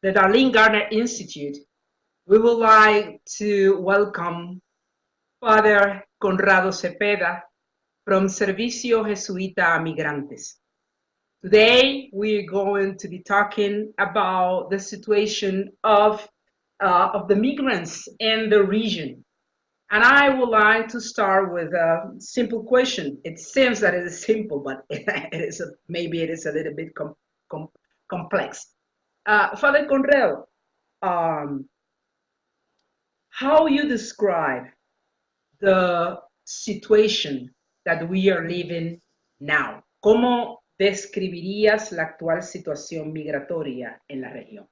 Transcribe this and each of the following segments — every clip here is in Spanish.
the Darlene Gardner Institute, we would like to welcome Father Conrado Cepeda from Servicio Jesuita a Migrantes. Today, we're going to be talking about the situation of the migrants in the region. And I would like to start with a simple question. It seems that it is simple, but maybe it is a little bit complex. Father Conrado, um, how you describe the situation that we are living now? ¿Cómo describirías la actual situación migratoria en la región?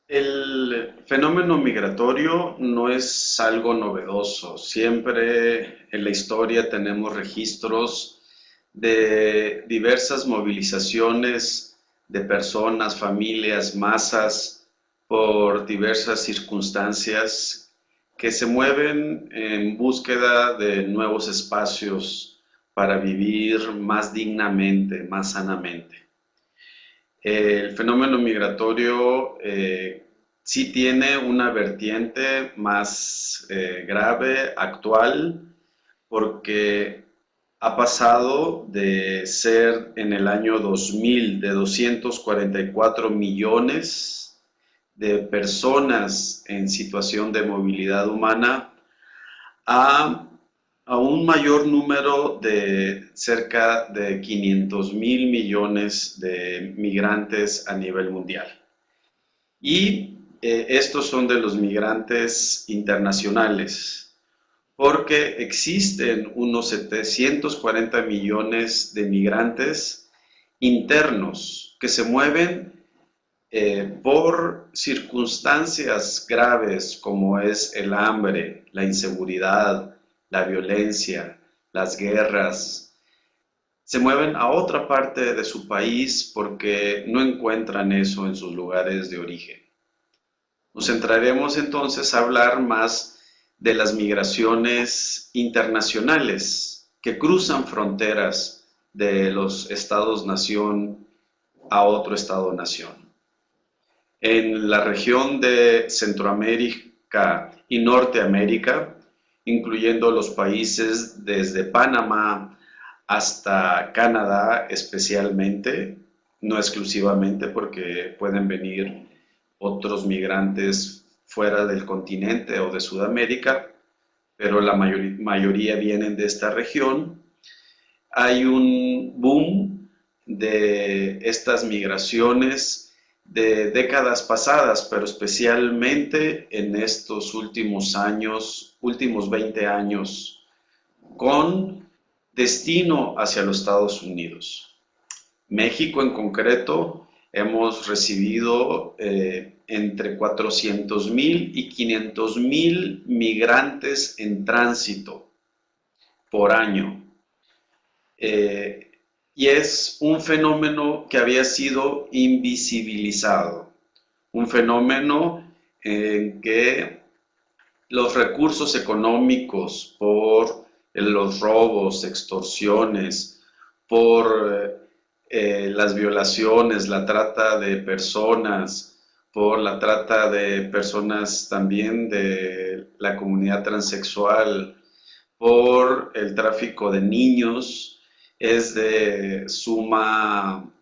El fenómeno migratorio no es algo novedoso. Siempre en la historia tenemos registros de diversas movilizaciones de personas, familias, masas, por diversas circunstancias que se mueven en búsqueda de nuevos espacios para vivir más dignamente, más sanamente. El fenómeno migratorio sí tiene una vertiente más grave, actual, porque ha pasado de ser en el año 2000 de 244 millones de personas en situación de movilidad humana a un mayor número de cerca de 500,000 millones de migrantes a nivel mundial. Y estos son de los migrantes internacionales, porque existen unos 740 millones de migrantes internos que se mueven por circunstancias graves como es el hambre, la inseguridad, la violencia, las guerras. Se mueven a otra parte de su país porque no encuentran eso en sus lugares de origen. Nos centraremos entonces a hablar más de las migraciones internacionales que cruzan fronteras de los estados-nación a otro estado-nación. En la región de Centroamérica y Norteamérica, incluyendo los países desde Panamá hasta Canadá especialmente, no exclusivamente porque pueden venir otros migrantes fuera del continente o de Sudamérica, pero la mayoría vienen de esta región. Hay un boom de estas migraciones de décadas pasadas, pero especialmente en estos últimos años, últimos 20 años, con destino hacia los Estados Unidos. México en concreto, hemos recibido entre 400,000 y 500,000 migrantes en tránsito por año. Y es un fenómeno que había sido invisibilizado, un fenómeno en que los recursos económicos por los robos, extorsiones, por las violaciones, la trata de personas, por la trata de personas también de la comunidad transexual, por el tráfico de niños, es de suma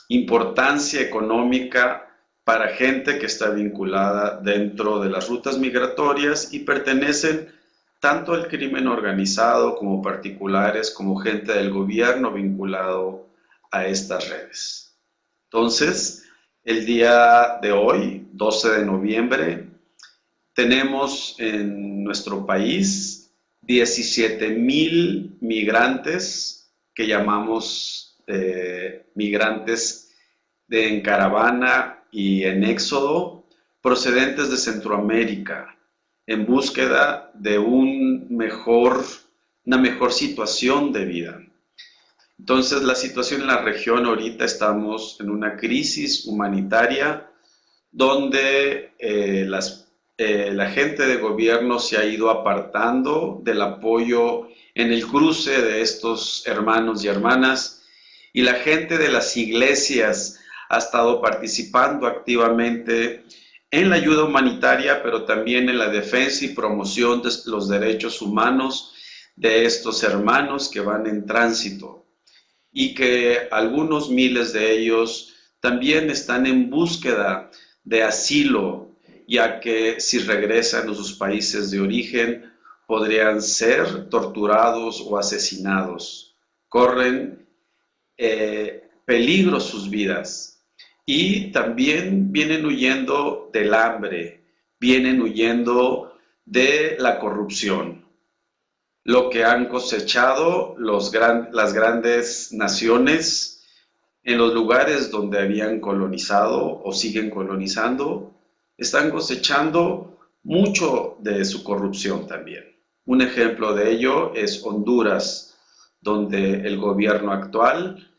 importancia económica para gente que está vinculada dentro de las rutas migratorias y pertenecen tanto al crimen organizado como particulares, como gente del gobierno vinculado a estas redes. Entonces, el día de hoy, 12 de noviembre, tenemos en nuestro país 17,000 migrantes que llamamos migrantes en caravana y en éxodo, procedentes de Centroamérica, en búsqueda de una mejor situación de vida. Entonces, la situación en la región ahorita estamos en una crisis humanitaria donde la gente de gobierno se ha ido apartando del apoyo en el cruce de estos hermanos y hermanas, y la gente de las iglesias ha estado participando activamente en la ayuda humanitaria, pero también en la defensa y promoción de los derechos humanos de estos hermanos que van en tránsito, y que algunos miles de ellos también están en búsqueda de asilo, ya que si regresan a sus países de origen podrían ser torturados o asesinados. Corren peligro sus vidas, y también vienen huyendo del hambre, vienen huyendo de la corrupción. Lo que han cosechado las grandes naciones en los lugares donde habían colonizado o siguen colonizando, están cosechando mucho de su corrupción también. Un ejemplo de ello es Honduras, donde el gobierno actual,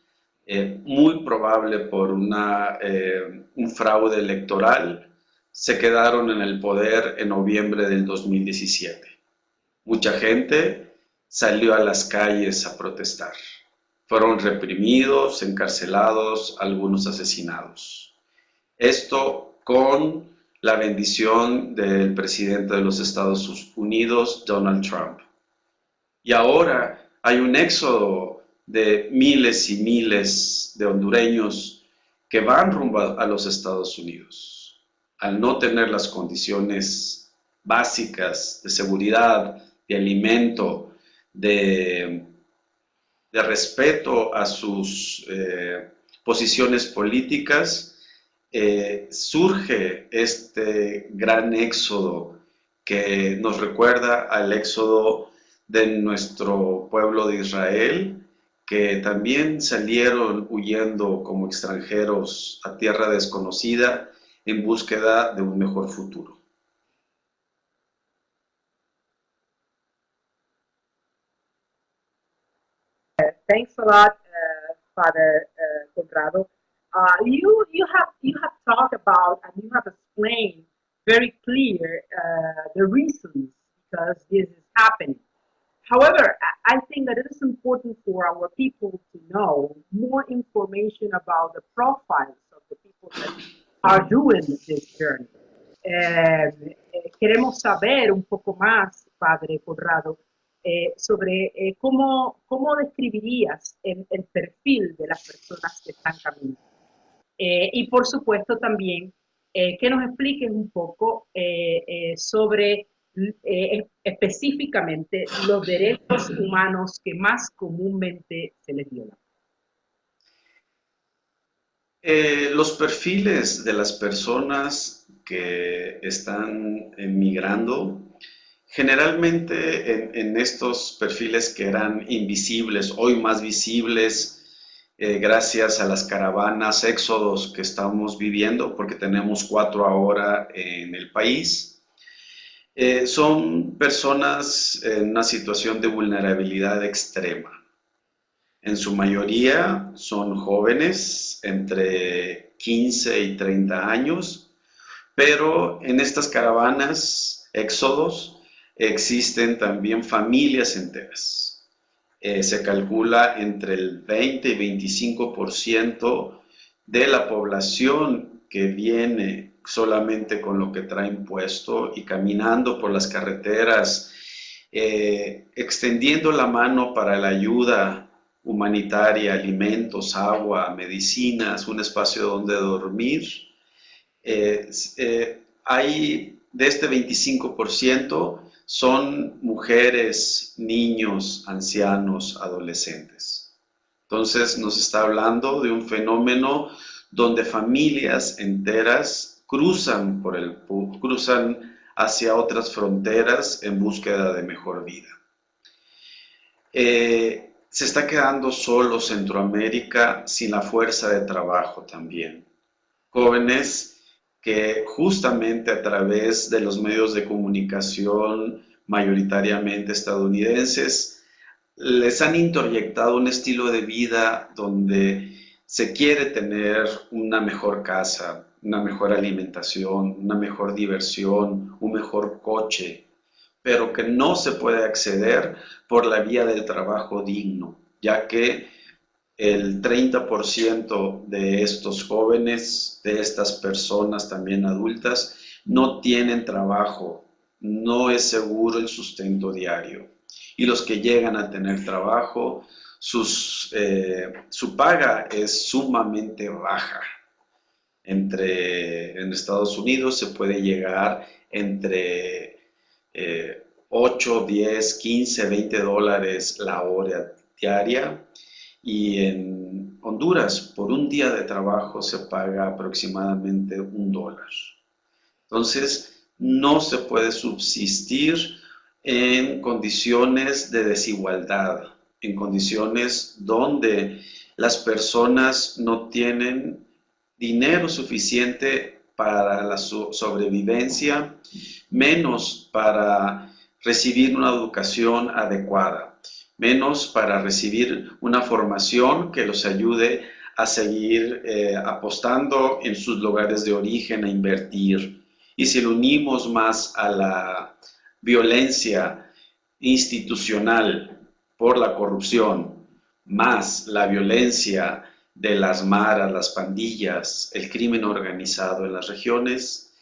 muy probable por un fraude electoral, se quedaron en el poder en noviembre del 2017. Mucha gente salió a las calles a protestar. Fueron reprimidos, encarcelados, algunos asesinados. Esto con la bendición del presidente de los Estados Unidos, Donald Trump. Y ahora hay un éxodo de miles y miles de hondureños que van rumbo a los Estados Unidos. Al no tener las condiciones básicas de seguridad, de alimento, de respeto a sus posiciones políticas, surge este gran éxodo que nos recuerda al éxodo de nuestro pueblo de Israel, que también salieron huyendo como extranjeros a tierra desconocida en búsqueda de un mejor futuro. Thanks a lot, Father Conrado. You have talked about and you have explained very clear the reasons because this is happening. However, I think that it is important for our people to know more information about the profiles of the people that are doing this journey. Queremos saber un poco más, Padre Conrado, sobre cómo describirías el perfil de las personas que están caminando. Y por supuesto también que nos expliques un poco sobre específicamente los derechos humanos que más comúnmente se les violan. Los perfiles de las personas que están emigrando, generalmente en estos perfiles que eran invisibles, hoy más visibles, gracias a las caravanas, éxodos que estamos viviendo, porque tenemos 4 ahora en el país, son personas en una situación de vulnerabilidad extrema. En su mayoría son jóvenes entre 15 y 30 años, pero en estas caravanas, éxodos, existen también familias enteras. Se calcula entre el 20 y 25% de la población que viene solamente con lo que traen puesto y caminando por las carreteras, extendiendo la mano para la ayuda humanitaria, alimentos, agua, medicinas, un espacio donde dormir. Hay de este 25% son mujeres, niños, ancianos, adolescentes. Entonces nos está hablando de un fenómeno donde familias enteras cruzan hacia otras fronteras en búsqueda de mejor vida. Se está quedando solo Centroamérica sin la fuerza de trabajo también. Jóvenes que justamente a través de los medios de comunicación mayoritariamente estadounidenses les han introyectado un estilo de vida donde se quiere tener una mejor casa, una mejor alimentación, una mejor diversión, un mejor coche, pero que no se puede acceder por la vía del trabajo digno, ya que el 30% de estos jóvenes, de estas personas también adultas, no tienen trabajo, no es seguro el sustento diario. Y los que llegan a tener trabajo, su paga es sumamente baja. En Estados Unidos se puede llegar entre 8, 10, 15, 20 dólares la hora diaria, y en Honduras por un día de trabajo se paga aproximadamente $1. Entonces, no se puede subsistir en condiciones de desigualdad, en condiciones donde las personas no tienen dinero suficiente para la sobrevivencia, menos para recibir una educación adecuada, menos para recibir una formación que los ayude a seguir apostando en sus lugares de origen, a invertir. Y si lo unimos más a la violencia institucional por la corrupción, más la violencia de las maras, las pandillas, el crimen organizado en las regiones,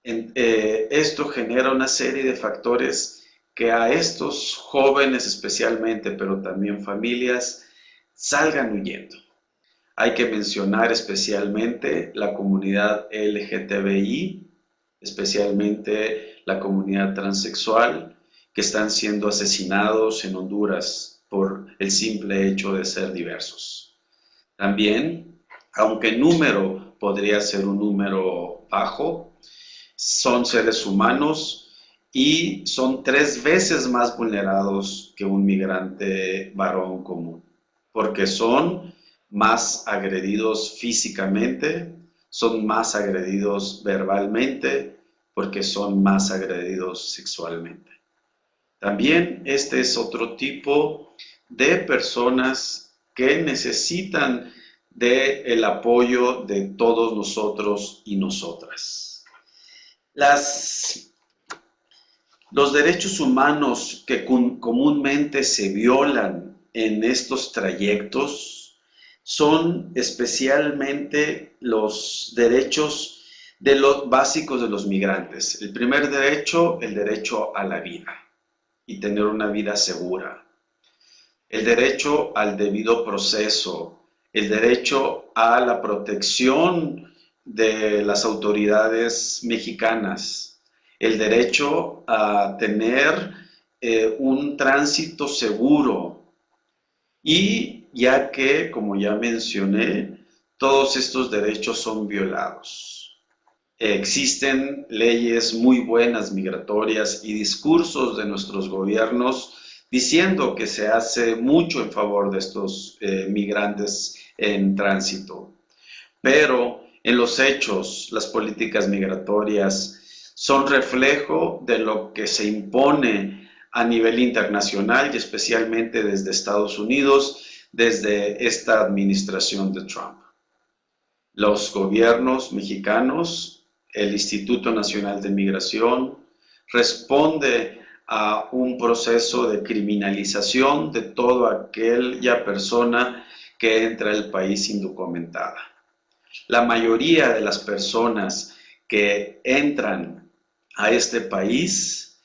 esto genera una serie de factores que a estos jóvenes especialmente, pero también familias, salgan huyendo. Hay que mencionar especialmente la comunidad LGTBI, especialmente la comunidad transexual, que están siendo asesinados en Honduras por el simple hecho de ser diversos. También, aunque el número podría ser un número bajo, son seres humanos y son 3 veces más vulnerados que un migrante varón común, porque son más agredidos físicamente, son más agredidos verbalmente, porque son más agredidos sexualmente. También este es otro tipo de personas que necesitan del apoyo de todos nosotros y nosotras. Los derechos humanos que comúnmente se violan en estos trayectos son especialmente los derechos básicos de los migrantes. El primer derecho, el derecho a la vida y tener una vida segura. El derecho al debido proceso, el derecho a la protección de las autoridades mexicanas, el derecho a tener un tránsito seguro. Y ya que, como ya mencioné, todos estos derechos son violados. Existen leyes muy buenas migratorias y discursos de nuestros gobiernos diciendo que se hace mucho en favor de estos migrantes en tránsito. Pero en los hechos, las políticas migratorias son reflejo de lo que se impone a nivel internacional y especialmente desde Estados Unidos, desde esta administración de Trump. Los gobiernos mexicanos, el Instituto Nacional de Migración, responde a un proceso de criminalización de toda aquella persona que entra al país indocumentada. La mayoría de las personas que entran a este país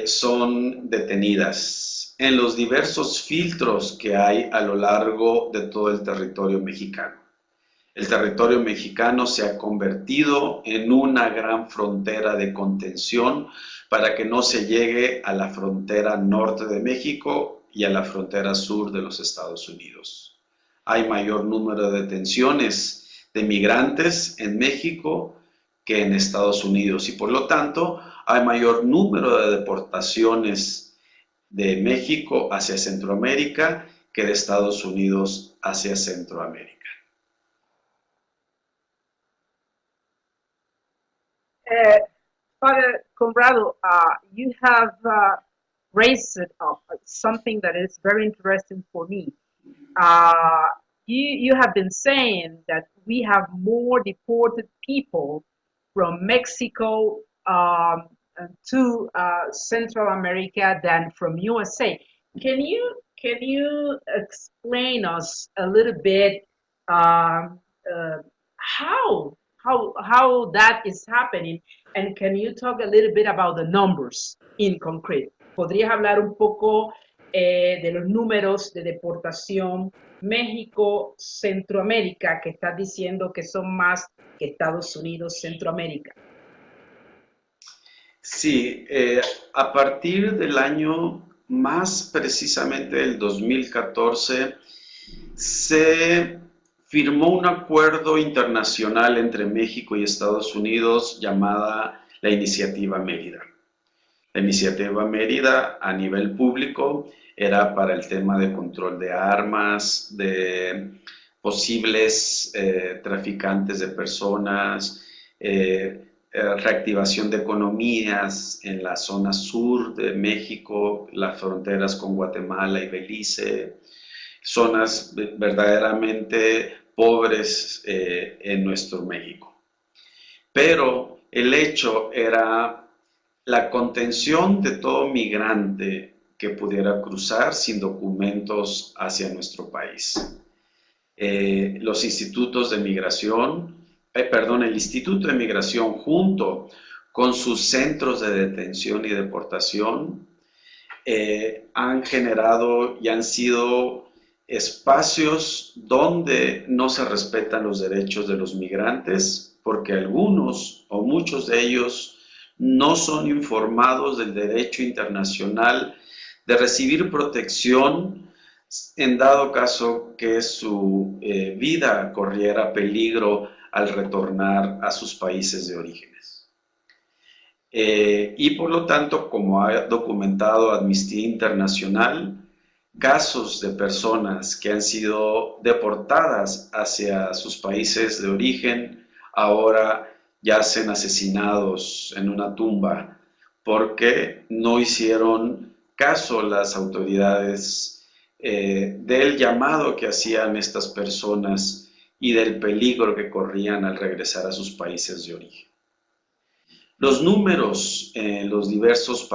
son detenidas en los diversos filtros que hay a lo largo de todo el territorio mexicano. El territorio mexicano se ha convertido en una gran frontera de contención para que no se llegue a la frontera norte de México y a la frontera sur de los Estados Unidos. Hay mayor número de detenciones de migrantes en México que en Estados Unidos y por lo tanto hay mayor número de deportaciones de México hacia Centroamérica que de Estados Unidos hacia Centroamérica. Father Conrado, you have raised up something that is very interesting for me. You have been saying that we have more deported people from Mexico to Central America than from USA. Can can you explain us a little bit uh, uh, how how that is happening, and can you talk a little bit about the numbers in concrete? ¿Podrías hablar un poco de los números de deportación México-Centroamérica, que estás diciendo que son más que Estados Unidos-Centroamérica? Sí, a partir del año, más precisamente del 2014, se firmó un acuerdo internacional entre México y Estados Unidos llamada la Iniciativa Mérida. La Iniciativa Mérida a nivel público era para el tema de control de armas, de posibles traficantes de personas, reactivación de economías en la zona sur de México, las fronteras con Guatemala y Belice, zonas verdaderamente pobres en nuestro México. Pero el hecho era la contención de todo migrante que pudiera cruzar sin documentos hacia nuestro país. Los institutos de migración, el Instituto de Migración junto con sus centros de detención y deportación han generado y han sido espacios donde no se respetan los derechos de los migrantes, porque algunos o muchos de ellos no son informados del derecho internacional de recibir protección en dado caso que su vida corriera peligro al retornar a sus países de orígenes. Y por lo tanto, como ha documentado Amnistía Internacional, casos de personas que han sido deportadas hacia sus países de origen ahora yacen asesinados en una tumba porque no hicieron caso las autoridades del llamado que hacían estas personas y del peligro que corrían al regresar a sus países de origen. Los números en los diversos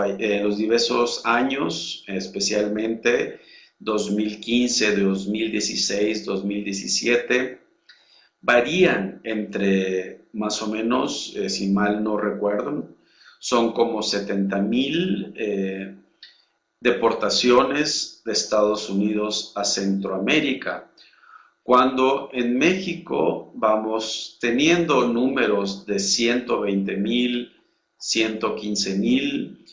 años, especialmente 2015, 2016, 2017, varían entre más o menos, si mal no recuerdo, son como 70,000 deportaciones de Estados Unidos a Centroamérica, cuando en México vamos teniendo números de 120,000, 115,000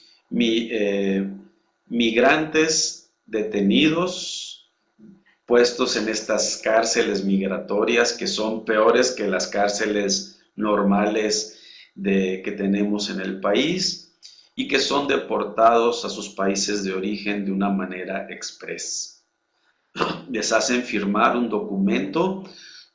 migrantes detenidos, puestos en estas cárceles migratorias que son peores que las cárceles normales que tenemos en el país y que son deportados a sus países de origen de una manera express. Les hacen firmar un documento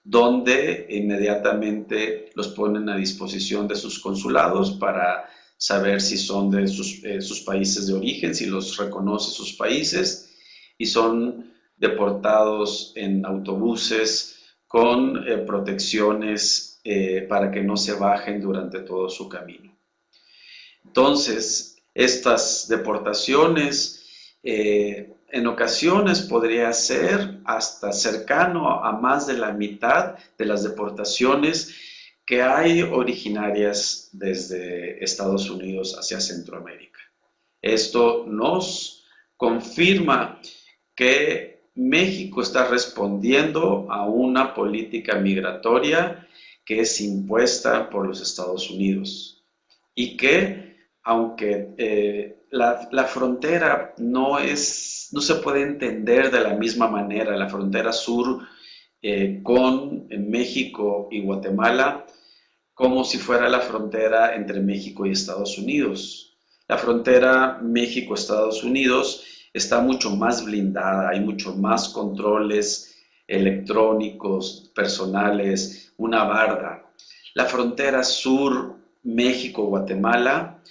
donde inmediatamente los ponen a disposición de sus consulados para saber si son de sus países de origen, si los reconoce sus países, y son deportados en autobuses con protecciones para que no se bajen durante todo su camino. Entonces, estas deportaciones en ocasiones podría ser hasta cercano a más de la mitad de las deportaciones que hay originarias desde Estados Unidos hacia Centroamérica. Esto nos confirma que México está respondiendo a una política migratoria que es impuesta por los Estados Unidos y que, aunque la frontera no se puede entender de la misma manera, la frontera sur con México y Guatemala, como si fuera la frontera entre México y Estados Unidos. La frontera México-Estados Unidos está mucho más blindada, hay mucho más controles electrónicos, personales, una barda. La frontera sur México-Guatemala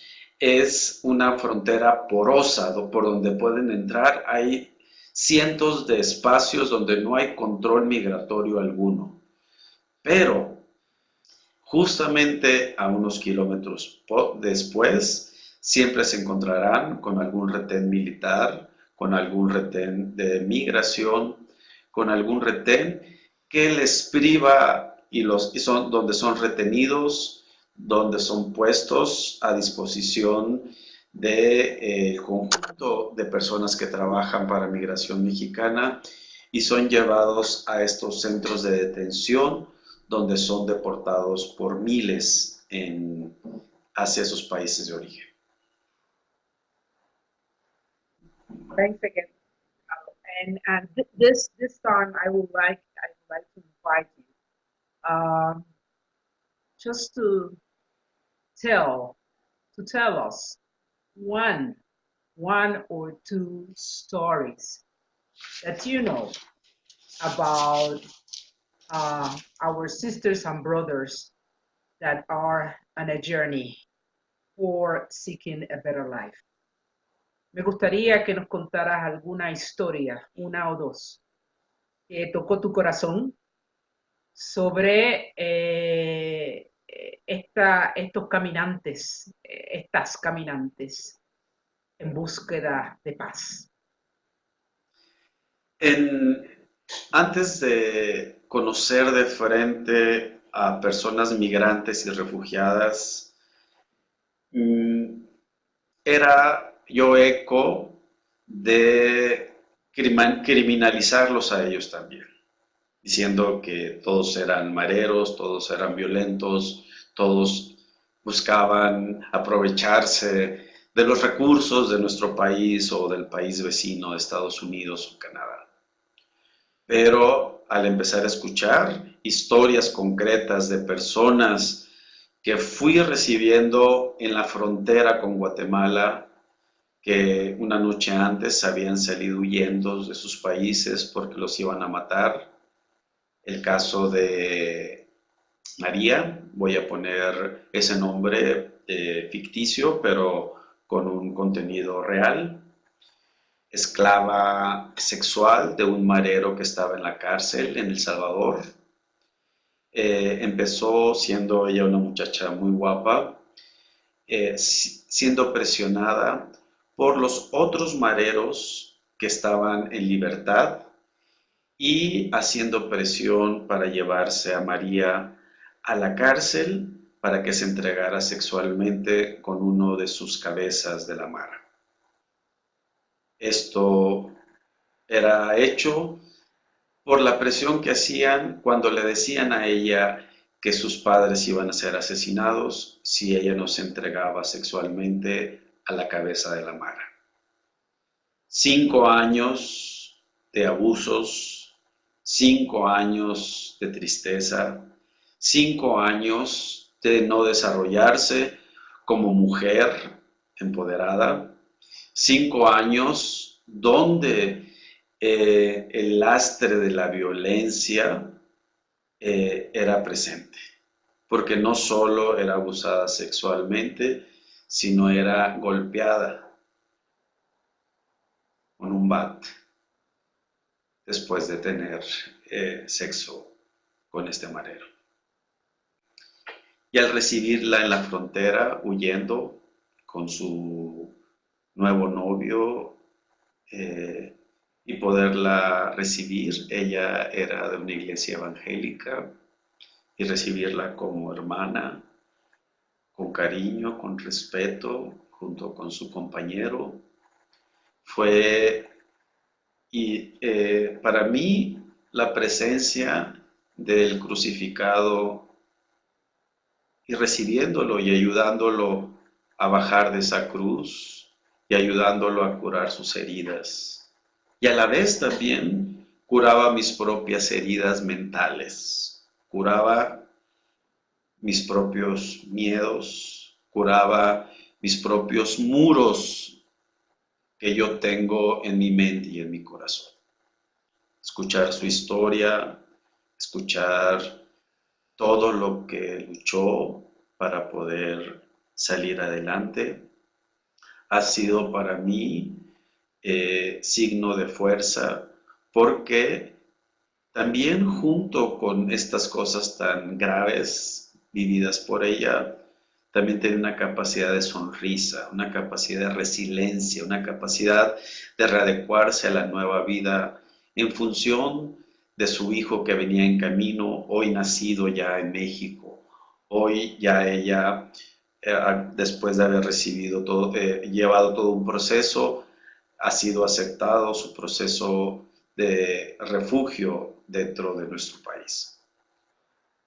es una frontera porosa, por donde pueden entrar. Hay cientos de espacios donde no hay control migratorio alguno. Pero justamente a unos kilómetros después, siempre se encontrarán con algún retén militar, con algún retén de migración, con algún retén que les priva donde son retenidos, donde son puestos a disposición del conjunto de personas que trabajan para Migración Mexicana y son llevados a estos centros de detención donde son deportados por miles hacia sus países de origen. Thanks again. And this time I would like to invite you just to tell us one or two stories that you know about our sisters and brothers that are on a journey for seeking a better life. Me gustaría que nos contaras alguna historia, una o dos, que tocó tu corazón sobre estos caminantes, estas caminantes en búsqueda de paz. Antes de conocer de frente a personas migrantes y refugiadas, era yo eco de criminalizarlos a ellos también, diciendo que todos eran mareros, todos eran violentos, todos buscaban aprovecharse de los recursos de nuestro país o del país vecino de Estados Unidos o Canadá. Pero al empezar a escuchar historias concretas de personas que fui recibiendo en la frontera con Guatemala, que una noche antes habían salido huyendo de sus países porque los iban a matar. El caso de María, voy a poner ese nombre ficticio, pero con un contenido real. Esclava sexual de un marero que estaba en la cárcel en El Salvador. Empezó siendo ella una muchacha muy guapa, siendo presionada por los otros mareros que estaban en libertad y haciendo presión para llevarse a María a la cárcel para que se entregara sexualmente con uno de sus cabezas de la mara. Esto era hecho por la presión que hacían cuando le decían a ella que sus padres iban a ser asesinados si ella no se entregaba sexualmente a la cabeza de la mara. 5 años de abusos, 5 años de tristeza, 5 años de no desarrollarse como mujer empoderada, 5 años donde el lastre de la violencia era presente, porque no solo era abusada sexualmente, sino era golpeada con un bat después de tener sexo con este marero. Y al recibirla en la frontera, huyendo con su nuevo novio, y poderla recibir, ella era de una iglesia evangélica, y recibirla como hermana, con cariño, con respeto, junto con su compañero, fue para mí la presencia del crucificado y recibiéndolo y ayudándolo a bajar de esa cruz y ayudándolo a curar sus heridas. Y a la vez también curaba mis propias heridas mentales, curaba mis propios miedos, curaba mis propios muros que yo tengo en mi mente y en mi corazón. Escuchar su historia, escuchar todo lo que luchó para poder salir adelante, ha sido para mí signo de fuerza, porque también junto con estas cosas tan graves vividas por ella, también tiene una capacidad de sonrisa, una capacidad de resiliencia, una capacidad de readecuarse a la nueva vida en función de su hijo que venía en camino, hoy nacido ya en México. Hoy ya ella, después de haber recibido todo, llevado todo un proceso, ha sido aceptado su proceso de refugio dentro de nuestro país.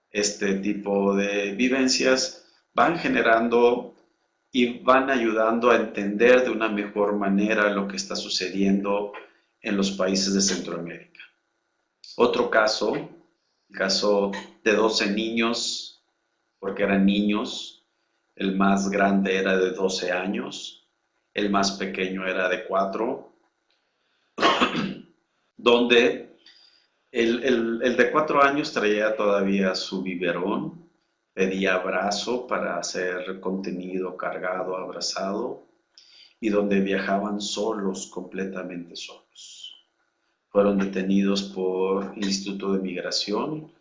Este tipo de vivencias van generando y van ayudando a entender de una mejor manera lo que está sucediendo en los países de Centroamérica. Otro caso, el caso de 12 niños, porque eran niños, el más grande era de 12 años, el más pequeño era de 4, donde el de 4 años traía todavía su biberón, pedía abrazo para ser contenido, cargado, abrazado, y donde viajaban solos, completamente solos. Fueron detenidos por el Instituto de Migración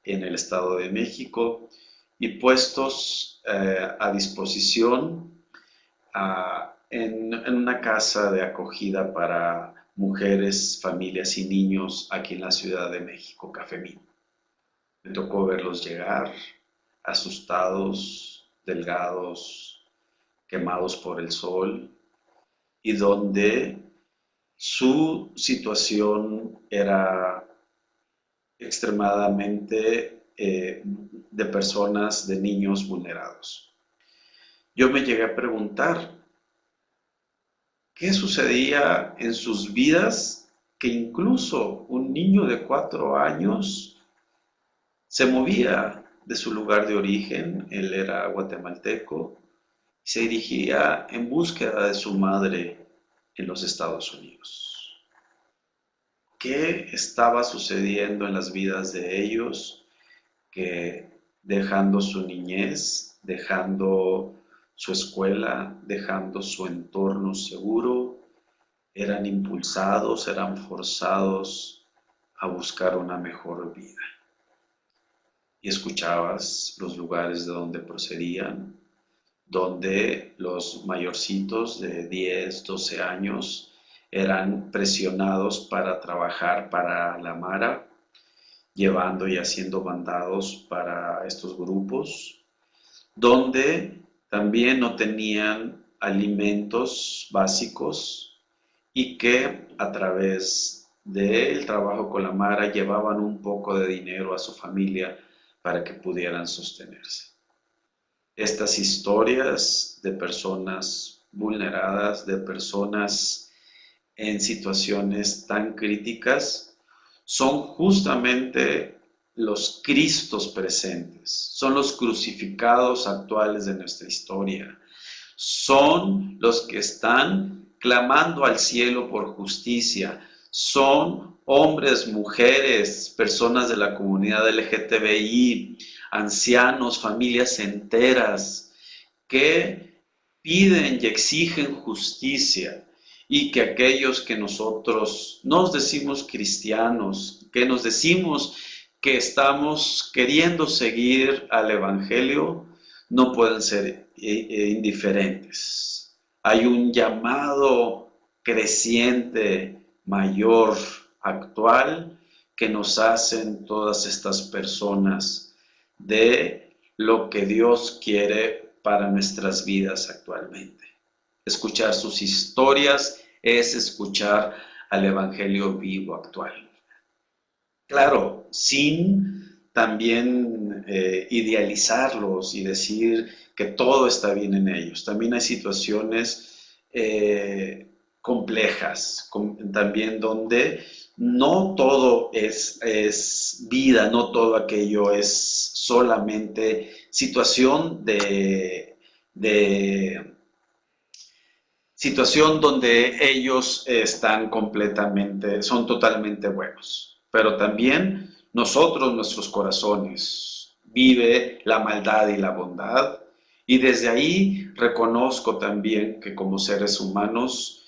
en el Estado de México y puestos a disposición en una casa de acogida para mujeres, familias y niños aquí en la Ciudad de México, Cafemín. Me tocó verlos llegar, asustados, delgados, quemados por el sol, y donde su situación era extremadamente de personas, de niños vulnerados. Yo me llegué a preguntar, ¿qué sucedía en sus vidas que incluso un niño de 4 años se movía de su lugar de origen? Él era guatemalteco, y se dirigía en búsqueda de su madre en los Estados Unidos? ¿Qué estaba sucediendo en las vidas de ellos que, dejando su niñez, dejando su escuela, dejando su entorno seguro, eran impulsados, eran forzados a buscar una mejor vida? Y escuchabas los lugares de donde procedían, donde los mayorcitos de 10, 12 años eran presionados para trabajar para la Mara, llevando y haciendo mandados para estos grupos, donde también no tenían alimentos básicos y que a través del trabajo con la Mara llevaban un poco de dinero a su familia para que pudieran sostenerse. Estas historias de personas vulneradas, de personas en situaciones tan críticas, son justamente los Cristos presentes, son los crucificados actuales de nuestra historia, son los que están clamando al cielo por justicia, son hombres, mujeres, personas de la comunidad LGTBI, ancianos, familias enteras, que piden y exigen justicia, y que aquellos que nosotros nos decimos cristianos, que nos decimos que estamos queriendo seguir al Evangelio, no pueden ser indiferentes. Hay un llamado creciente, mayor, actual, que nos hacen todas estas personas de lo que Dios quiere para nuestras vidas actualmente. Escuchar sus historias es escuchar al Evangelio vivo actual. Claro, sin también idealizarlos y decir que todo está bien en ellos. También hay situaciones complejas, también donde no todo es vida, no todo aquello es solamente situación situación donde ellos son totalmente buenos. Pero también nosotros, nuestros corazones, vive la maldad y la bondad. Y desde ahí reconozco también que como seres humanos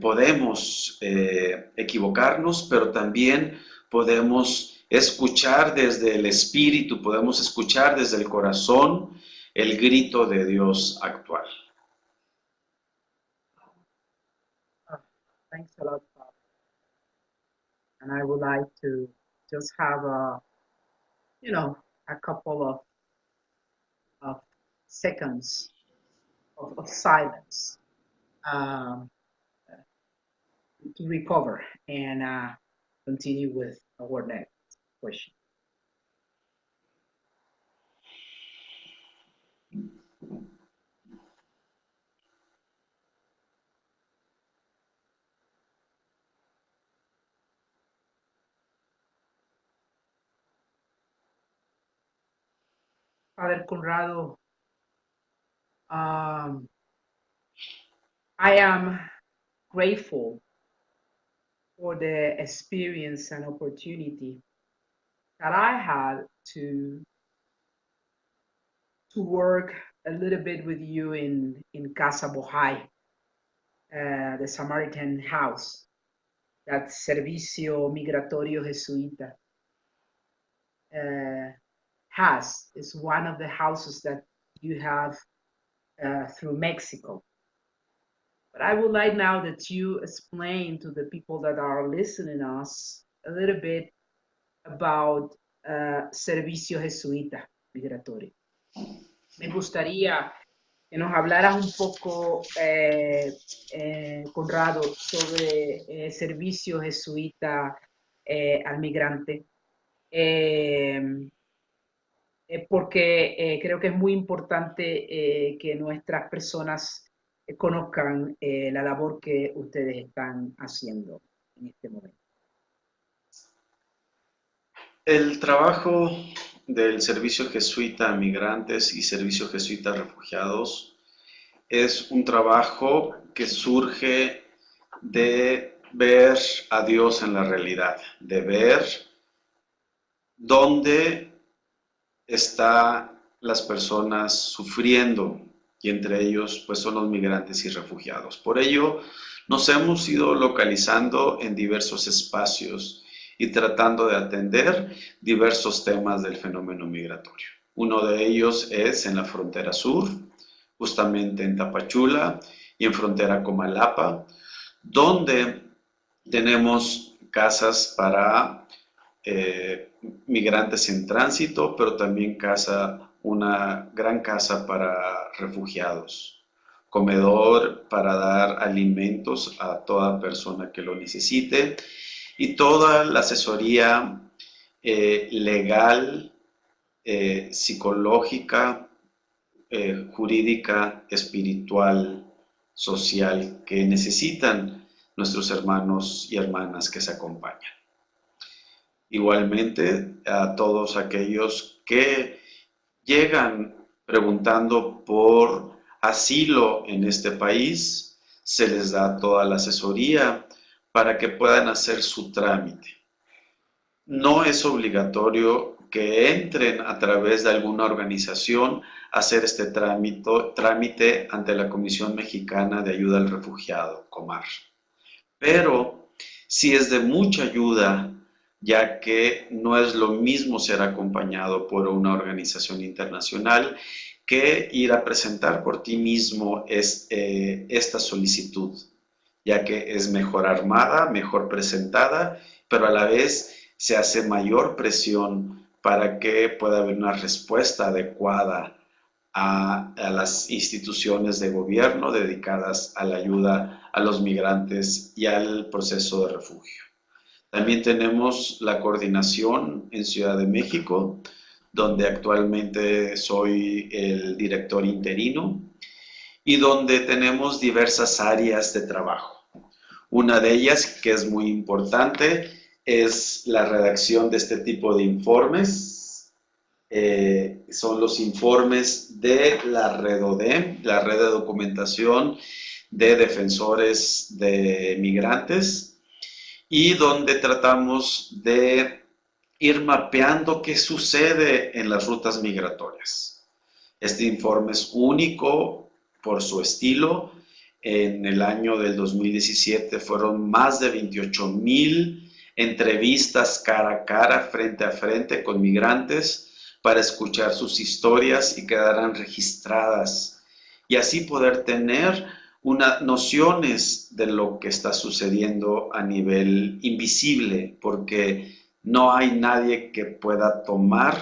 podemos equivocarnos, pero también podemos escuchar desde el espíritu, podemos escuchar desde el corazón el grito de Dios actual. Thanks a lot, Father. And I would like to just have a couple of seconds of silence um, to recover and continue with our next question. Father Conrado, I am grateful for the experience and opportunity that I had to work a little bit with you in Casa Bohai, the Samaritan house, that Servicio Migratorio Jesuita has. Is one of the houses that you have through Mexico. But I would like now that you explain to the people that are listening us a little bit about Servicio Jesuita Migratorio. Me gustaría que nos hablaras un poco, Conrado, sobre Servicio Jesuita al Migrante, porque creo que es muy importante que nuestras personas conozcan la labor que ustedes están haciendo en este momento. El trabajo del Servicio Jesuita a Migrantes y Servicio Jesuita a Refugiados es un trabajo que surge de ver a Dios en la realidad, de ver dónde están las personas sufriendo, y entre ellos pues son los migrantes y refugiados. Por ello nos hemos ido localizando en diversos espacios y tratando de atender diversos temas del fenómeno migratorio. Uno de ellos es en la frontera sur, justamente en Tapachula y en frontera Comalapa, donde tenemos casas para migrantes en tránsito, pero también una gran casa para refugiados, comedor para dar alimentos a toda persona que lo necesite y toda la asesoría legal, psicológica, jurídica, espiritual, social que necesitan nuestros hermanos y hermanas que se acompañan. Igualmente a todos aquellos que llegan preguntando por asilo en este país, se les da toda la asesoría para que puedan hacer su trámite. No es obligatorio que entren a través de alguna organización a hacer este trámite ante la Comisión Mexicana de Ayuda al Refugiado, COMAR. Pero sí es de mucha ayuda, ya que no es lo mismo ser acompañado por una organización internacional que ir a presentar por ti mismo esta solicitud, ya que es mejor armada, mejor presentada, pero a la vez se hace mayor presión para que pueda haber una respuesta adecuada a las instituciones de gobierno dedicadas a la ayuda a los migrantes y al proceso de refugio. También tenemos la coordinación en Ciudad de México, donde actualmente soy el director interino y donde tenemos diversas áreas de trabajo. Una de ellas, que es muy importante, es la redacción de este tipo de informes. Son los informes de la REDODEM, la Red de Documentación de Defensores de Migrantes, y donde tratamos de ir mapeando qué sucede en las rutas migratorias. Este informe es único por su estilo. En el año del 2017 fueron más de 28,000 entrevistas cara a cara, frente a frente con migrantes, para escuchar sus historias y quedaran registradas y así poder tener nociones de lo que está sucediendo a nivel invisible, porque no hay nadie que pueda tomar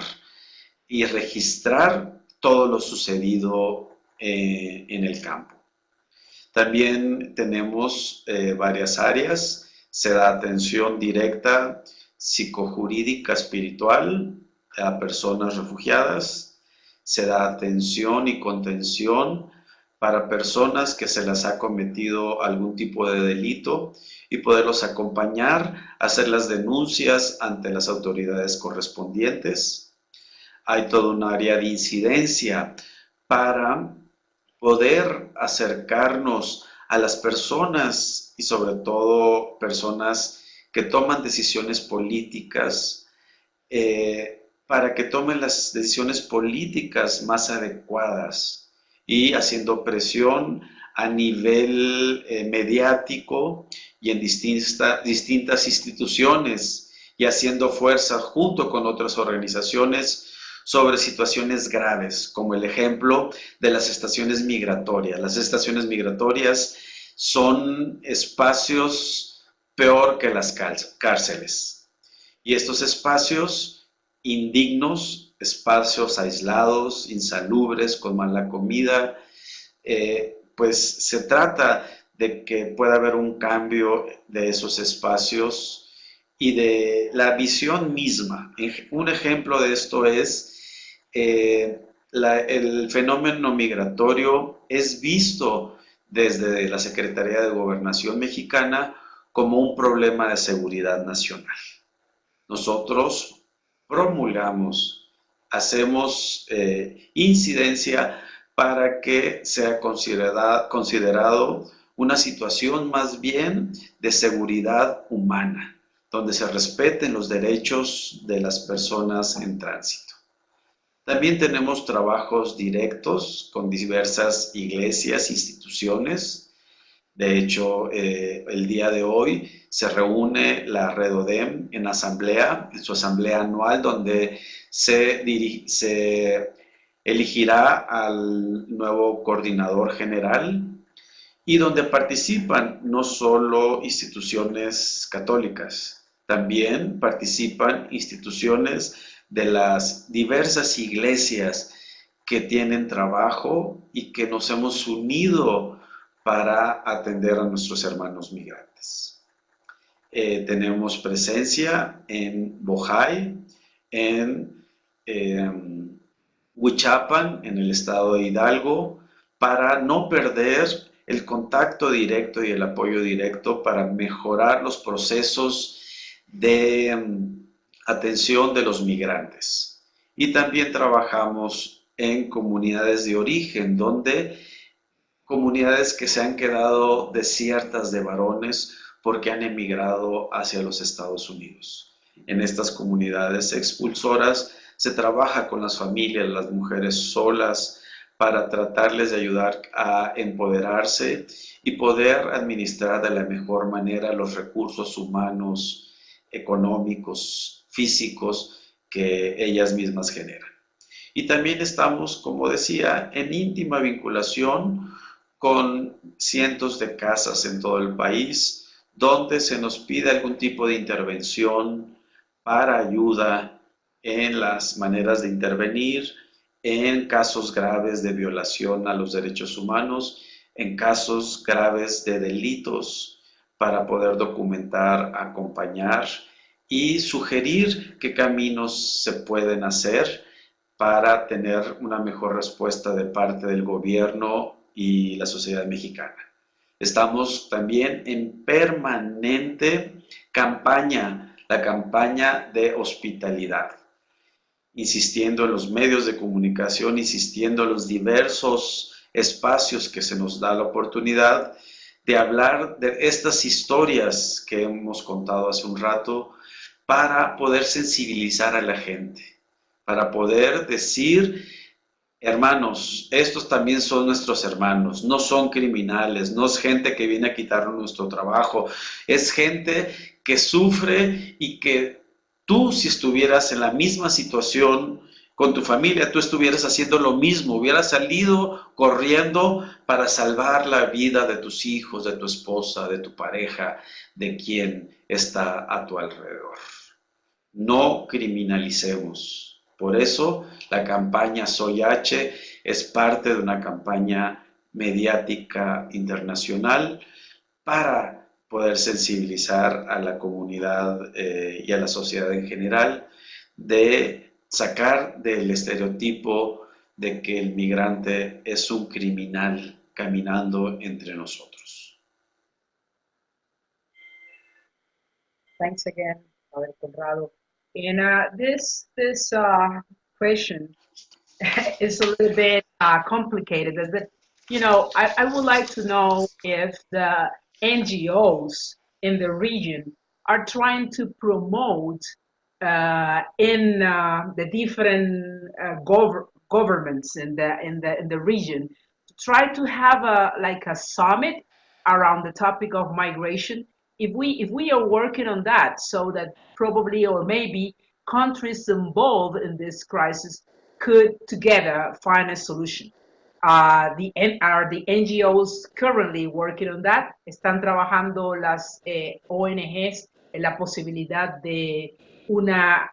y registrar todo lo sucedido en el campo. También tenemos varias áreas. Se da atención directa psicojurídica espiritual a personas refugiadas. Se da atención y contención para personas que se les ha cometido algún tipo de delito y poderlos acompañar a hacer las denuncias ante las autoridades correspondientes. Hay todo un área de incidencia para poder acercarnos a las personas y sobre todo personas que toman decisiones políticas, para que tomen las decisiones políticas más adecuadas y haciendo presión a nivel mediático y en distintas instituciones y haciendo fuerza junto con otras organizaciones sobre situaciones graves, como el ejemplo de las estaciones migratorias. Las estaciones migratorias son espacios peor que las cárceles. Y estos espacios indignos, espacios aislados, insalubres, con mala comida, pues se trata de que pueda haber un cambio de esos espacios y de la visión misma. Un ejemplo de esto es el fenómeno migratorio es visto desde la Secretaría de Gobernación mexicana como un problema de seguridad nacional. Nosotros promulgamos, hacemos incidencia para que sea considerado una situación más bien de seguridad humana, donde se respeten los derechos de las personas en tránsito. También tenemos trabajos directos con diversas iglesias, instituciones. De hecho, el día de hoy se reúne la Redodem en su asamblea anual, donde se elegirá al nuevo coordinador general y donde participan no solo instituciones católicas, también participan instituciones de las diversas iglesias que tienen trabajo y que nos hemos unido para atender a nuestros hermanos migrantes. Tenemos presencia en Bojay, en Huichapan, en el estado de Hidalgo, para no perder el contacto directo y el apoyo directo para mejorar los procesos de atención de los migrantes. Y también trabajamos en comunidades de origen, donde comunidades que se han quedado desiertas de varones porque han emigrado hacia los Estados Unidos. En estas comunidades expulsoras se trabaja con las familias, las mujeres solas, para tratarles de ayudar a empoderarse y poder administrar de la mejor manera los recursos humanos, económicos, físicos que ellas mismas generan. Y también estamos, como decía, en íntima vinculación con cientos de casas en todo el país, donde se nos pide algún tipo de intervención para ayuda en las maneras de intervenir, en casos graves de violación a los derechos humanos, en casos graves de delitos, para poder documentar, acompañar y sugerir qué caminos se pueden hacer para tener una mejor respuesta de parte del gobierno y la sociedad mexicana. Estamos también en permanente campaña, la campaña de hospitalidad, insistiendo en los medios de comunicación, insistiendo en los diversos espacios que se nos da la oportunidad de hablar de estas historias que hemos contado hace un rato, para poder sensibilizar a la gente, para poder decir: hermanos, estos también son nuestros hermanos, no son criminales, no es gente que viene a quitarnos nuestro trabajo, es gente que sufre y que tú, si estuvieras en la misma situación con tu familia tú estuvieras haciendo lo mismo, hubieras salido corriendo para salvar la vida de tus hijos, de tu esposa, de tu pareja, de quien está a tu alrededor. No criminalicemos. Por eso la campaña Soy H es parte de una campaña mediática internacional para poder sensibilizar a la comunidad y a la sociedad en general, de sacar del estereotipo de que el migrante es un criminal caminando entre nosotros. Thanks again, Father Conrado. And this question is a little bit complicated. But, I would like to know if the NGOs in the region are trying to promote in the different governments in the region to try to have a summit around the topic of migration. If we are working on that, so that probably or maybe countries involved in this crisis could together find a solution. Are the NGOs currently working on that? ¿Están trabajando las ONGs en la posibilidad de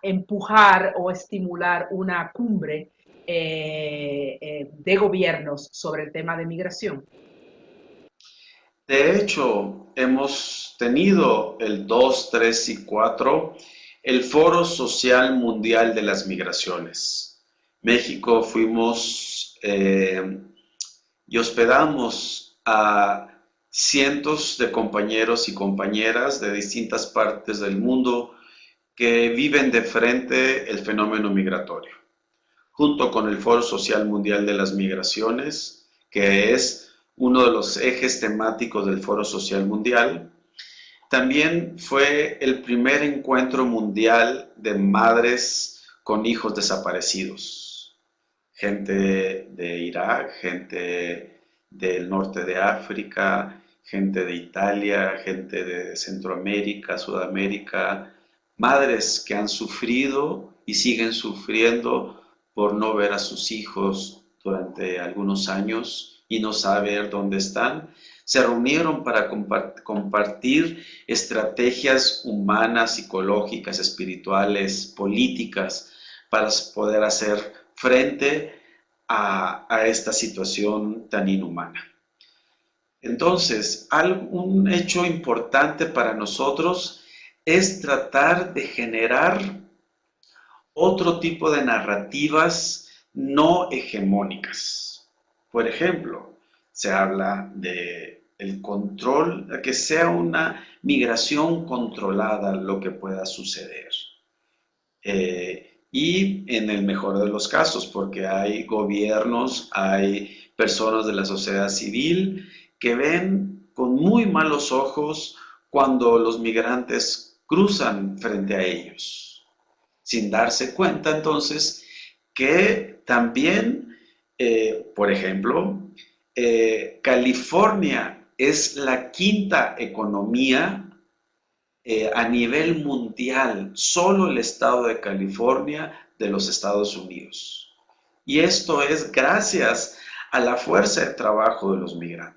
empujar o estimular una cumbre de gobiernos sobre el tema de migración? De hecho, hemos tenido el 2, 3 y 4, el Foro Social Mundial de las Migraciones. México fuimos y hospedamos a cientos de compañeros y compañeras de distintas partes del mundo que viven de frente el fenómeno migratorio, junto con el Foro Social Mundial de las Migraciones, que es uno de los ejes temáticos del Foro Social Mundial. También fue el primer encuentro mundial de madres con hijos desaparecidos. Gente de Irak, gente del norte de África, gente de Italia, gente de Centroamérica, Sudamérica, madres que han sufrido y siguen sufriendo por no ver a sus hijos durante algunos años y no saber dónde están, se reunieron para compartir estrategias humanas, psicológicas, espirituales, políticas, para poder hacer frente a esta situación tan inhumana. Entonces, un hecho importante para nosotros es tratar de generar otro tipo de narrativas no hegemónicas. Por ejemplo, se habla de el control, de que sea una migración controlada lo que pueda suceder. Y en el mejor de los casos, porque hay gobiernos, hay personas de la sociedad civil que ven con muy malos ojos cuando los migrantes cruzan frente a ellos, sin darse cuenta entonces que también por ejemplo, California es la quinta economía a nivel mundial, solo el estado de California de los Estados Unidos. Y esto es gracias a la fuerza de trabajo de los migrantes.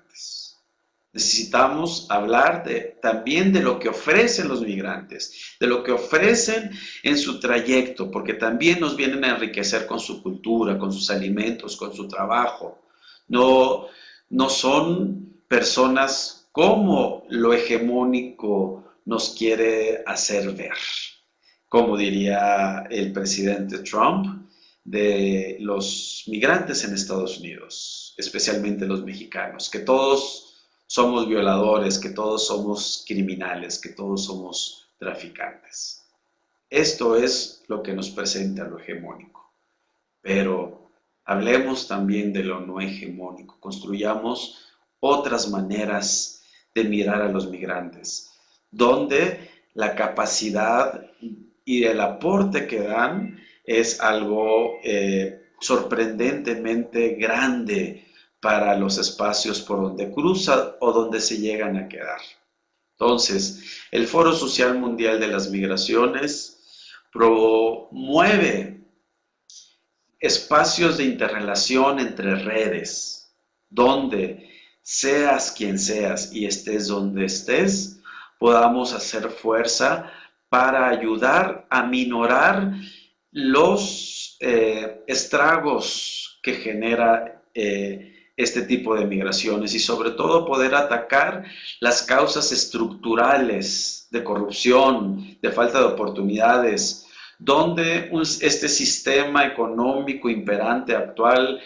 Necesitamos hablar también de lo que ofrecen los migrantes, de lo que ofrecen en su trayecto, porque también nos vienen a enriquecer con su cultura, con sus alimentos, con su trabajo. No son personas como lo hegemónico nos quiere hacer ver. Como diría el presidente Trump, de los migrantes en Estados Unidos, especialmente los mexicanos, que todos somos violadores, que todos somos criminales, que todos somos traficantes. Esto es lo que nos presenta lo hegemónico. Pero hablemos también de lo no hegemónico. Construyamos otras maneras de mirar a los migrantes, donde la capacidad y el aporte que dan es algo sorprendentemente grande para los espacios por donde cruzan o donde se llegan a quedar. Entonces, el Foro Social Mundial de las Migraciones promueve espacios de interrelación entre redes, donde seas quien seas y estés donde estés, podamos hacer fuerza para ayudar a minorar los estragos que genera este tipo de migraciones y sobre todo poder atacar las causas estructurales de corrupción, de falta de oportunidades, donde este sistema económico imperante actual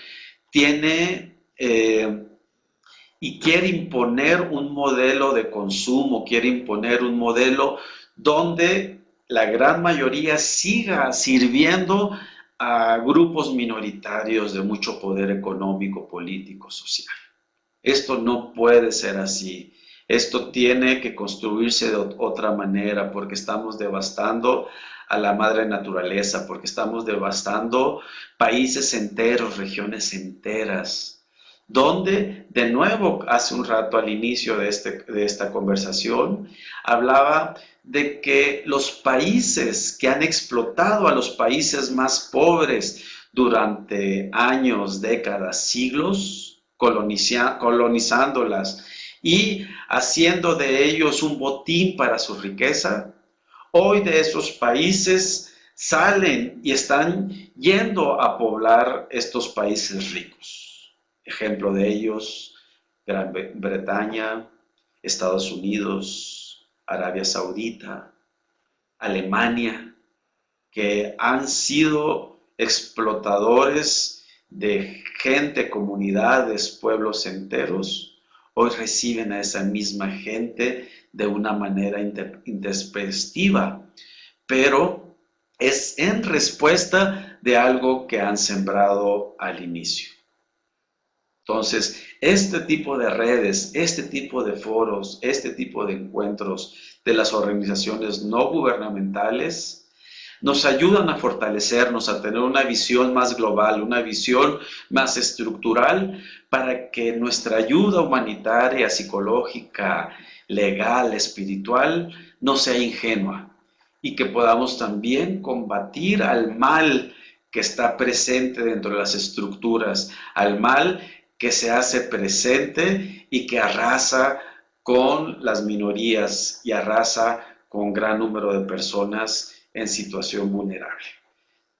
tiene y quiere imponer un modelo de consumo, quiere imponer un modelo donde la gran mayoría siga sirviendo a grupos minoritarios de mucho poder económico, político, social. Esto no puede ser así. Esto tiene que construirse de otra manera porque estamos devastando a la madre naturaleza, porque estamos devastando países enteros, regiones enteras, donde, de nuevo, hace un rato al inicio de esta conversación, hablaba de que los países que han explotado a los países más pobres durante años, décadas, siglos, colonizándolas y haciendo de ellos un botín para su riqueza, hoy de esos países salen y están yendo a poblar estos países ricos. Ejemplo de ellos, Gran Bretaña, Estados Unidos, Arabia Saudita, Alemania, que han sido explotadores de gente, comunidades, pueblos enteros, hoy reciben a esa misma gente de una manera intempestiva, pero es en respuesta de algo que han sembrado al inicio. Entonces, este tipo de redes, este tipo de foros, este tipo de encuentros de las organizaciones no gubernamentales nos ayudan a fortalecernos, a tener una visión más global, una visión más estructural para que nuestra ayuda humanitaria, psicológica, legal, espiritual, no sea ingenua y que podamos también combatir al mal que está presente dentro de las estructuras, al mal que se hace presente y que arrasa con las minorías y arrasa con gran número de personas en situación vulnerable.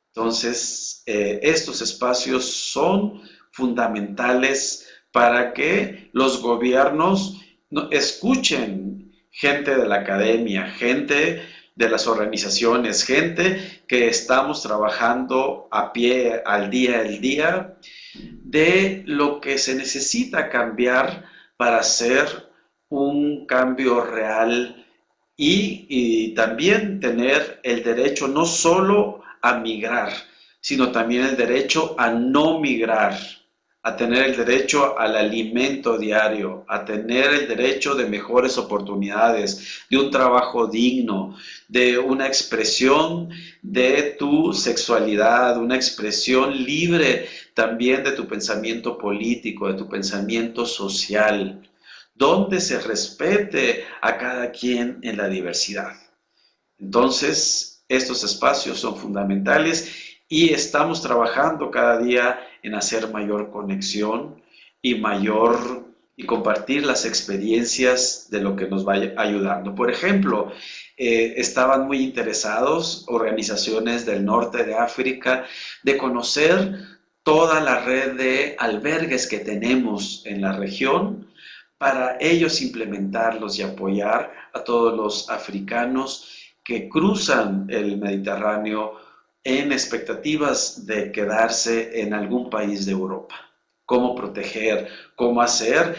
Entonces, estos espacios son fundamentales para que los gobiernos escuchen gente de la academia, gente de las organizaciones, gente que estamos trabajando a pie al día, de lo que se necesita cambiar para hacer un cambio real y también tener el derecho no solo a migrar, sino también el derecho a no migrar, a tener el derecho al alimento diario, a tener el derecho de mejores oportunidades, de un trabajo digno, de una expresión de tu sexualidad, una expresión libre también de tu pensamiento político, de tu pensamiento social, donde se respete a cada quien en la diversidad. Entonces, estos espacios son fundamentales y estamos trabajando cada día en hacer mayor conexión y compartir las experiencias de lo que nos vaya ayudando. Por ejemplo, estaban muy interesados organizaciones del norte de África de conocer toda la red de albergues que tenemos en la región para ellos implementarlos y apoyar a todos los africanos que cruzan el Mediterráneo en expectativas de quedarse en algún país de Europa. Cómo proteger, cómo hacer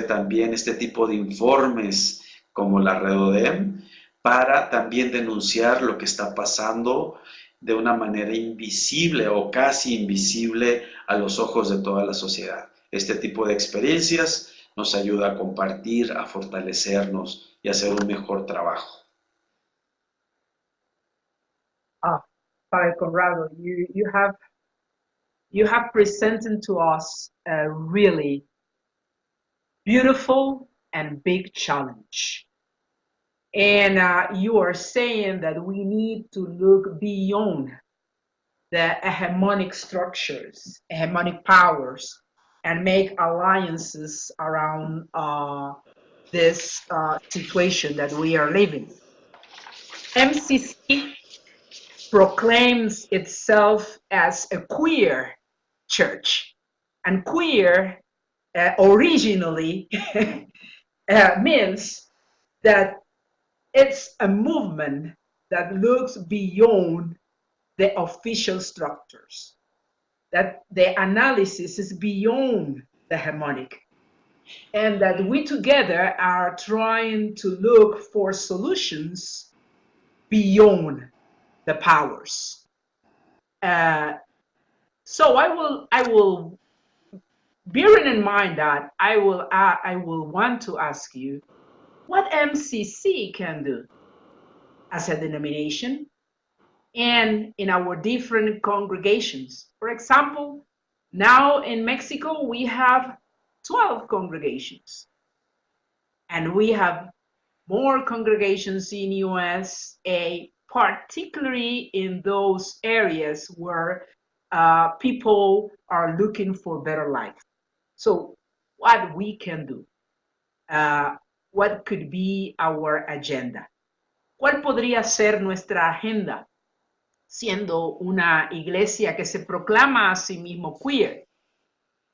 también este tipo de informes como la Red ODEM para también denunciar lo que está pasando de una manera invisible o casi invisible a los ojos de toda la sociedad. Este tipo de experiencias nos ayuda a compartir, a fortalecernos y a hacer un mejor trabajo. Father Conrado, you have presented to us a really beautiful and big challenge. And you are saying that we need to look beyond the hegemonic structures, hegemonic powers, and make alliances around this situation that we are living. MCC proclaims itself as a queer church, and queer originally means that it's a movement that looks beyond the official structures, that the analysis is beyond the hegemonic, and that we together are trying to look for solutions beyond the powers. So I will, bearing in mind that, I will want to ask you what MCC can do as a denomination and in our different congregations. For example, now in Mexico, we have 12 congregations, and we have more congregations in USA, particularly in those areas where people are looking for better life. So what we can do, what could be our agenda? ¿Cuál podría ser nuestra agenda siendo una iglesia que se proclama a sí mismo queer?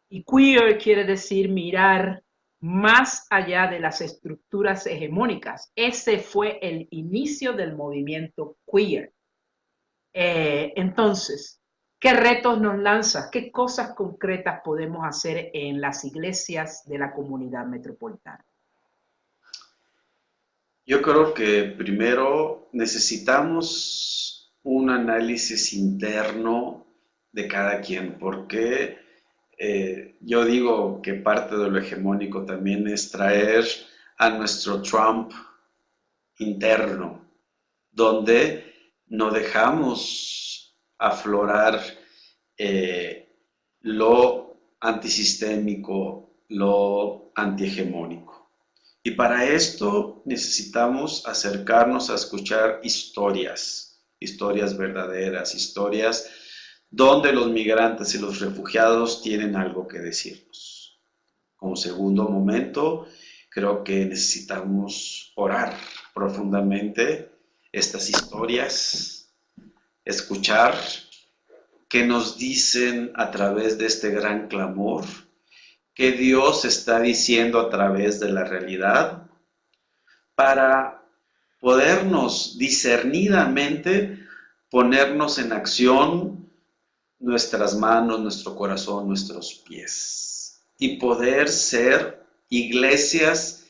Y queer quiere decir mirar más allá de las estructuras hegemónicas. Ese fue el inicio del movimiento queer. Entonces, ¿qué retos nos lanza? ¿Qué cosas concretas podemos hacer en las iglesias de la comunidad metropolitana? Yo creo que primero necesitamos un análisis interno de cada quien, porque yo digo que parte de lo hegemónico también es traer a nuestro Trump interno, donde no dejamos aflorar lo antisistémico, lo antihegemónico. Y para esto necesitamos acercarnos a escuchar historias verdaderas, historias donde los migrantes y los refugiados tienen algo que decirnos. Como segundo momento, creo que necesitamos orar profundamente estas historias, escuchar qué nos dicen a través de este gran clamor, qué Dios está diciendo a través de la realidad, para podernos discernidamente ponernos en acción nuestras manos, nuestro corazón, nuestros pies, y poder ser iglesias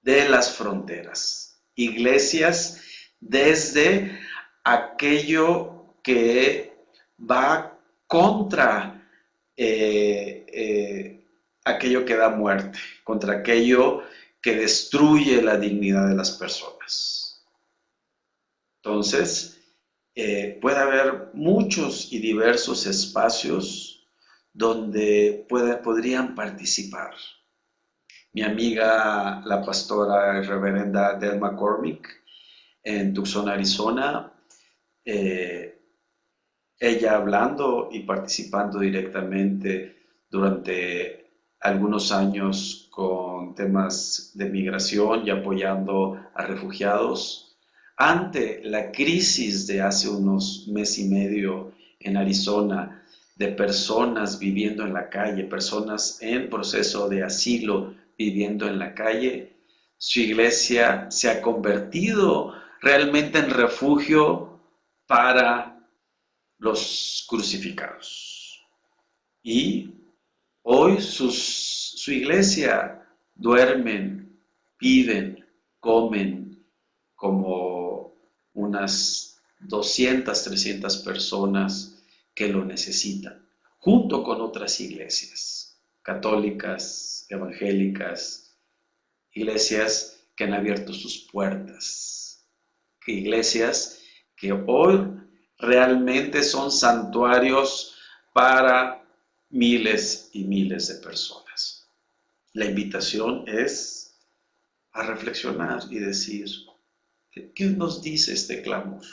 de las fronteras, iglesias desde aquello que va contra aquello que da muerte, contra aquello que destruye la dignidad de las personas. Entonces, puede haber muchos y diversos espacios donde podrían participar. Mi amiga, la pastora reverenda Del McCormick, en Tucson, Arizona, ella hablando y participando directamente durante algunos años con temas de migración y apoyando a refugiados. Ante la crisis de hace unos meses y medio en Arizona, de personas viviendo en la calle, personas en proceso de asilo viviendo en la calle, su iglesia se ha convertido realmente en refugio para los crucificados. Y hoy su iglesia duermen, viven, comen como unas 200, 300 personas que lo necesitan, junto con otras iglesias católicas, evangélicas, iglesias que han abierto sus puertas, iglesias que hoy realmente son santuarios para miles y miles de personas. La invitación es a reflexionar y decir, ¿qué nos dice este clamor?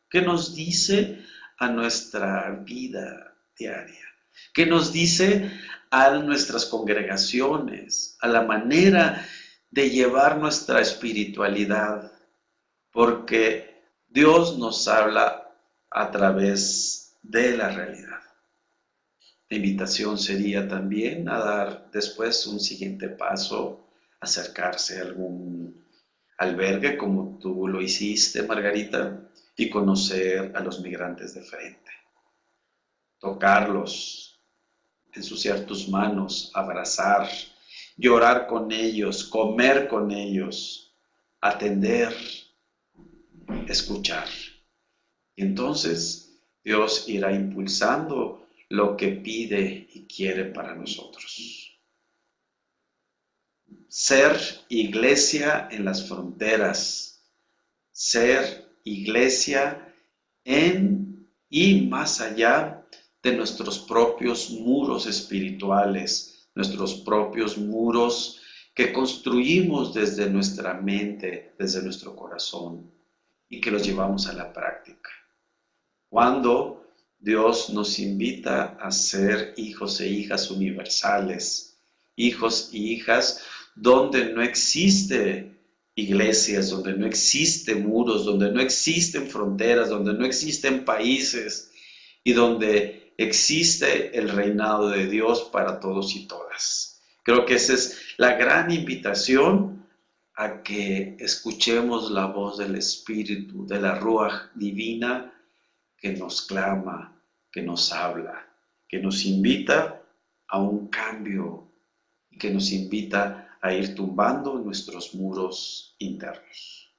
¿Qué nos dice a nuestra vida diaria, que nos dice a nuestras congregaciones, a la manera de llevar nuestra espiritualidad, porque Dios nos habla a través de la realidad. La invitación sería también a dar después un siguiente paso, acercarse a algún albergue como tú lo hiciste, Margarita, y conocer a los migrantes de frente, tocarlos, ensuciar tus manos, abrazar, llorar con ellos, comer con ellos, atender, escuchar. Y entonces Dios irá impulsando lo que pide y quiere para nosotros. Ser iglesia en las fronteras, ser iglesia en y más allá de nuestros propios muros espirituales, nuestros propios muros que construimos desde nuestra mente, desde nuestro corazón y que los llevamos a la práctica. Cuando Dios nos invita a ser hijos e hijas universales, hijos y hijas donde no existe iglesias, donde no existen muros, donde no existen fronteras, donde no existen países y donde existe el reinado de Dios para todos y todas. Creo que esa es la gran invitación a que escuchemos la voz del Espíritu, de la Ruaj divina que nos clama, que nos habla, que nos invita a un cambio y que nos invita a ir tumbando nuestros muros internos.